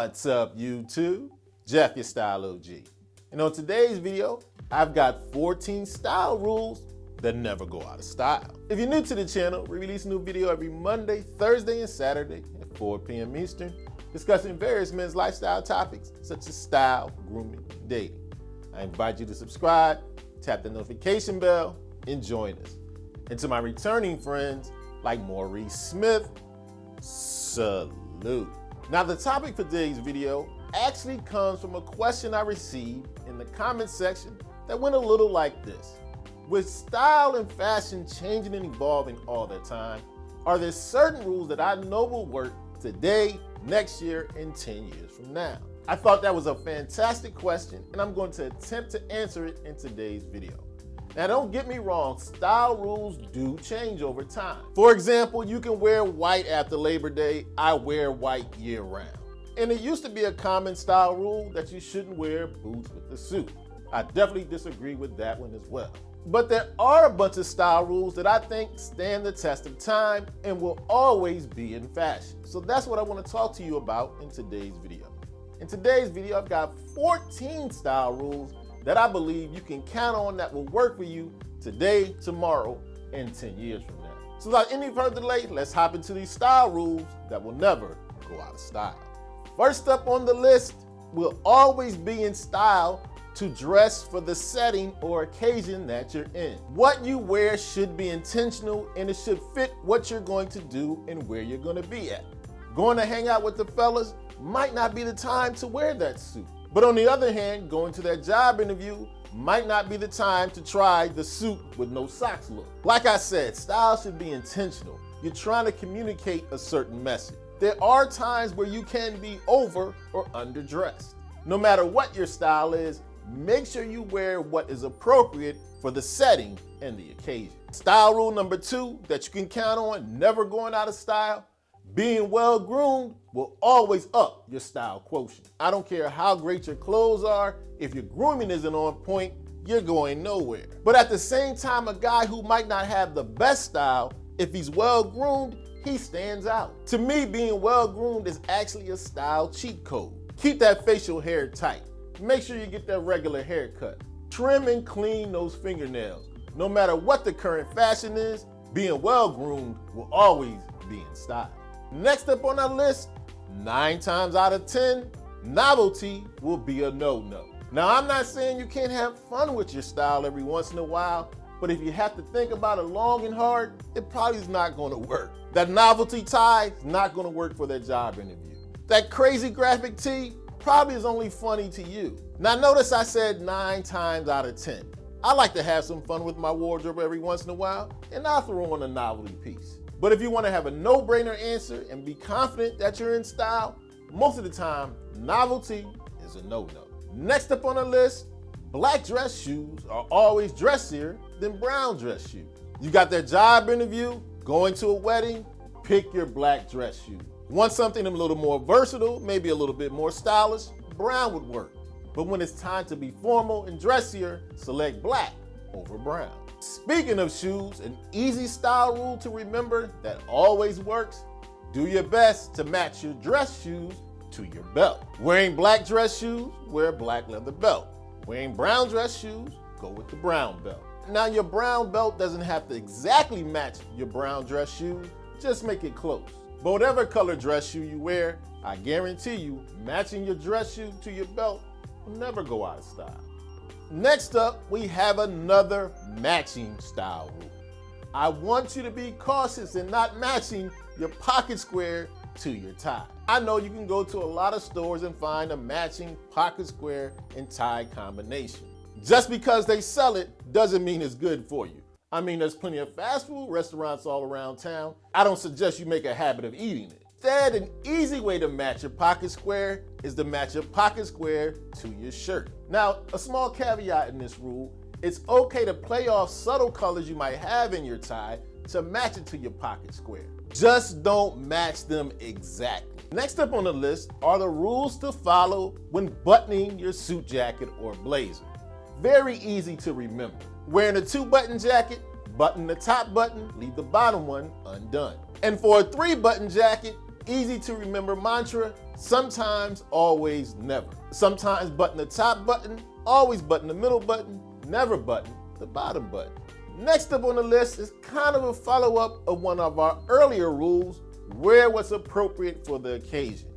What's up, YouTube? Jeff, your Style OG. And on today's video, I've got 14 style rules that never go out of style. If you're new to the channel, we release a new video every Monday, Thursday, and Saturday at 4 p.m. Eastern, discussing various men's lifestyle topics such as style, grooming, and dating. I invite you to subscribe, tap the notification bell, and join us. And to my returning friends like Maurice Smith, salute. Now, the topic for today's video actually comes from a question I received in the comment section that went a little like this. With style and fashion changing and evolving all the time, are there certain rules that I know will work today, next year, and 10 years from now? I thought that was a fantastic question, and I'm going to attempt to answer it in today's video. Now, don't get me wrong, style rules do change over time. For example, you can wear white after Labor Day. I wear white year-round. And it used to be a common style rule that you shouldn't wear boots with a suit. I definitely disagree with that one as well. But there are a bunch of style rules that I think stand the test of time and will always be in fashion. So that's what I want to talk to you about in today's video. In today's video, I've got 14 style rules that I believe you can count on that will work for you today, tomorrow, and 10 years from now. So without any further delay, let's hop into these style rules that will never go out of style. First up on the list will always be in style to dress for the setting or occasion that you're in. What you wear should be intentional and it should fit what you're going to do and where you're going to be at. Going to hang out with the fellas might not be the time to wear that suit. But on the other hand, going to that job interview might not be the time to try the suit with no socks look. Like I said, style should be intentional. You're trying to communicate a certain message. There are times where you can be over or underdressed. No matter what your style is, make sure you wear what is appropriate for the setting and the occasion. Style rule number 2 that you can count on never going out of style: being well groomed will always up your style quotient. I don't care how great your clothes are, if your grooming isn't on point, you're going nowhere. But at the same time, a guy who might not have the best style, if he's well groomed, he stands out. To me, being well groomed is actually a style cheat code. Keep that facial hair tight. Make sure you get that regular haircut. Trim and clean those fingernails. No matter what the current fashion is, being well groomed will always be in style. Next up on our list, 9 times out of 10, novelty will be a no-no. Now, I'm not saying you can't have fun with your style every once in a while, but if you have to think about it long and hard, it probably is not going to work. That novelty tie is not going to work for that job interview. That crazy graphic tee probably is only funny to you. Now, notice I said 9 times out of 10. I like to have some fun with my wardrobe every once in a while, and I'll throw on a novelty piece. But if you want to have a no-brainer answer and be confident that you're in style, most of the time, novelty is a no-no. Next up on the list, black dress shoes are always dressier than brown dress shoes. You got that job interview, going to a wedding, pick your black dress shoes. Want something a little more versatile, maybe a little bit more stylish, brown would work. But when it's time to be formal and dressier, select black over brown. Speaking of shoes, an easy style rule to remember that always works: do your best to match your dress shoes to your belt. Wearing black dress shoes, wear a black leather belt. Wearing brown dress shoes, go with the brown belt. Now, your brown belt doesn't have to exactly match your brown dress shoes, just make it close. But whatever color dress shoe you wear, I guarantee you, matching your dress shoe to your belt will never go out of style. Next up, we have another matching style rule. I want you to be cautious in not matching your pocket square to your tie. I know you can go to a lot of stores and find a matching pocket square and tie combination. Just because they sell it doesn't mean it's good for you. I mean, there's plenty of fast food restaurants all around town. I don't suggest you make a habit of eating it. Instead, an easy way to match your pocket square is to match your pocket square to your shirt. Now, a small caveat in this rule: it's okay to play off subtle colors you might have in your tie to match it to your pocket square. Just don't match them exactly. Next up on the list are the rules to follow when buttoning your suit jacket or blazer. Very easy to remember. Wearing a 2-button jacket, button the top button, leave the bottom one undone. And for a 3-button jacket, easy to remember mantra, sometimes, always, never. Sometimes button the top button, always button the middle button, never button the bottom button. Next up on the list is kind of a follow-up of one of our earlier rules, wear what's appropriate for the occasion.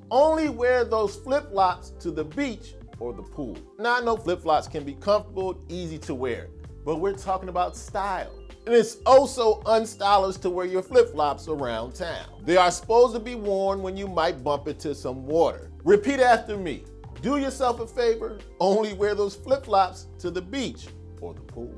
Only wear those flip-flops to the beach or the pool. Now I know flip-flops can be comfortable, easy to wear, but we're talking about style. And it's also unstylish to wear your flip-flops around town. They are supposed to be worn when you might bump into some water. Repeat after me. Do yourself a favor, only wear those flip-flops to the beach or the pool.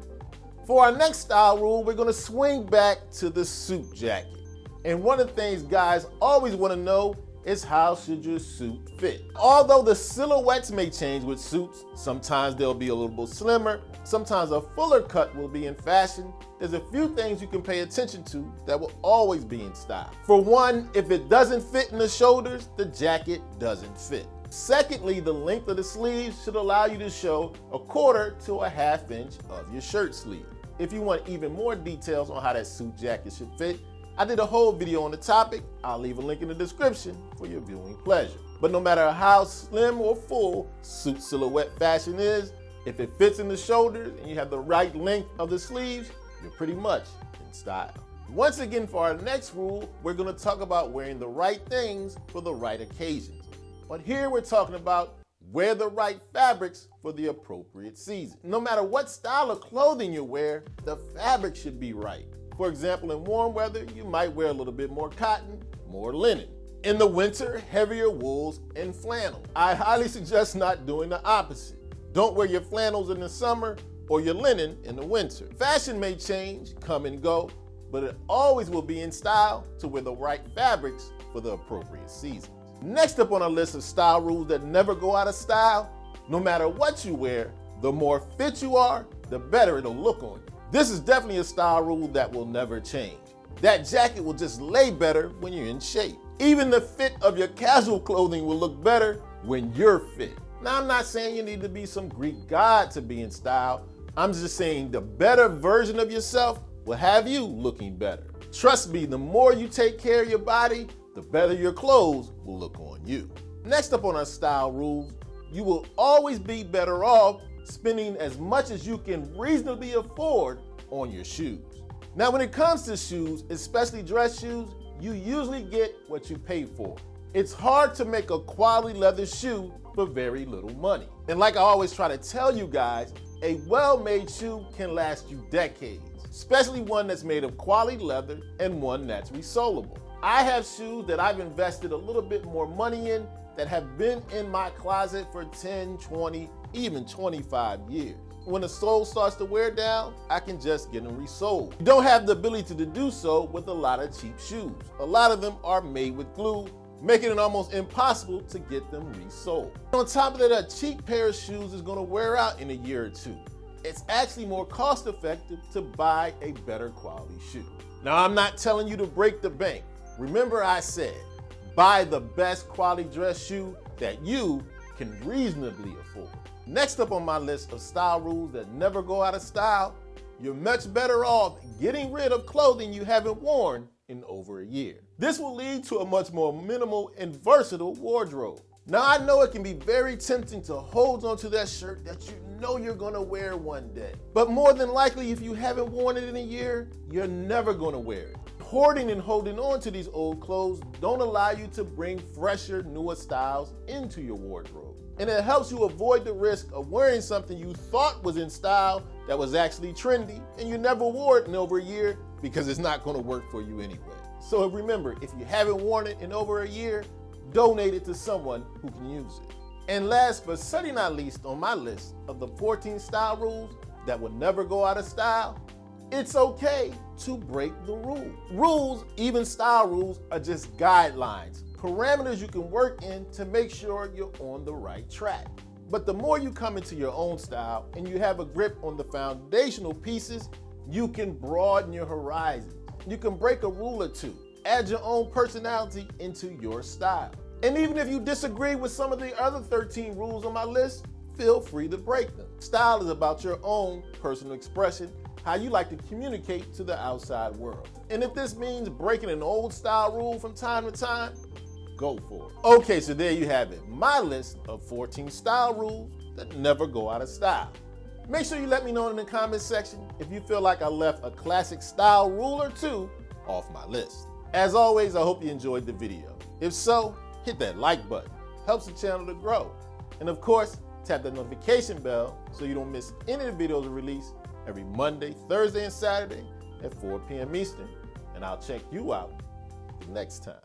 For our next style rule, we're gonna swing back to the suit jacket. And one of the things guys always wanna know is how should your suit fit? Although the silhouettes may change with suits, sometimes they'll be a little bit slimmer, sometimes a fuller cut will be in fashion, there's a few things you can pay attention to that will always be in style. For one, if it doesn't fit in the shoulders, the jacket doesn't fit. Secondly, the length of the sleeves should allow you to show 1/4 to a 1/2 inch of your shirt sleeve. If you want even more details on how that suit jacket should fit, I did a whole video on the topic. I'll leave a link in the description for your viewing pleasure. But no matter how slim or full suit silhouette fashion is, if it fits in the shoulders and you have the right length of the sleeves, you're pretty much in style. Once again, for our next rule, we're gonna talk about wearing the right things for the right occasions. But here we're talking about wear the right fabrics for the appropriate season. No matter what style of clothing you wear, the fabric should be right. For example, in warm weather, you might wear a little bit more cotton, more linen. In the winter, heavier wools and flannel. I highly suggest not doing the opposite. Don't wear your flannels in the summer or your linen in the winter. Fashion may change, come and go, but it always will be in style to wear the right fabrics for the appropriate season. Next up on our list of style rules that never go out of style, no matter what you wear, the more fit you are, the better it'll look on you. This is definitely a style rule that will never change. That jacket will just lay better when you're in shape. Even the fit of your casual clothing will look better when you're fit. Now, I'm not saying you need to be some Greek god to be in style. I'm just saying the better version of yourself will have you looking better. Trust me, the more you take care of your body, the better your clothes will look on you. Next up on our style rules, you will always be better off spending as much as you can reasonably afford on your shoes. Now, when it comes to shoes, especially dress shoes, you usually get what you pay for. It's hard to make a quality leather shoe for very little money. And like I always try to tell you guys, a well-made shoe can last you decades, especially one that's made of quality leather and one that's resolable. I have shoes that I've invested a little bit more money in that have been in my closet for 10, 20, even 25 years. When the sole starts to wear down, I can just get them resoled. You don't have the ability to do so with a lot of cheap shoes. A lot of them are made with glue, making it almost impossible to get them resoled. On top of that, a cheap pair of shoes is gonna wear out in a year or two. It's actually more cost effective to buy a better quality shoe. Now, I'm not telling you to break the bank. Remember I said, buy the best quality dress shoe that you can reasonably afford. Next up on my list of style rules that never go out of style, you're much better off getting rid of clothing you haven't worn in over a year. This will lead to a much more minimal and versatile wardrobe. Now, I know it can be very tempting to hold onto that shirt that you know you're gonna wear one day. But more than likely, if you haven't worn it in a year, you're never gonna wear it. Hoarding and holding on to these old clothes don't allow you to bring fresher, newer styles into your wardrobe. And it helps you avoid the risk of wearing something you thought was in style that was actually trendy and you never wore it in over a year because it's not gonna work for you anyway. So remember, if you haven't worn it in over a year, donate it to someone who can use it. And last but certainly not least on my list of the 14 style rules that will never go out of style, it's okay to break the rules. Rules, even style rules, are just guidelines, parameters you can work in to make sure you're on the right track. But the more you come into your own style and you have a grip on the foundational pieces, you can broaden your horizons. You can break a rule or two, add your own personality into your style. And even if you disagree with some of the other 13 rules on my list, feel free to break them. Style is about your own personal expression, how you like to communicate to the outside world. And if this means breaking an old style rule from time to time, go for it. Okay, so there you have it, my list of 14 style rules that never go out of style. Make sure you let me know in the comments section if you feel like I left a classic style rule or two off my list. As always, I hope you enjoyed the video. If so, hit that like button, helps the channel to grow. And of course, tap that notification bell so you don't miss any of the videos released every Monday, Thursday, and Saturday at 4 p.m. Eastern. And I'll check you out the next time.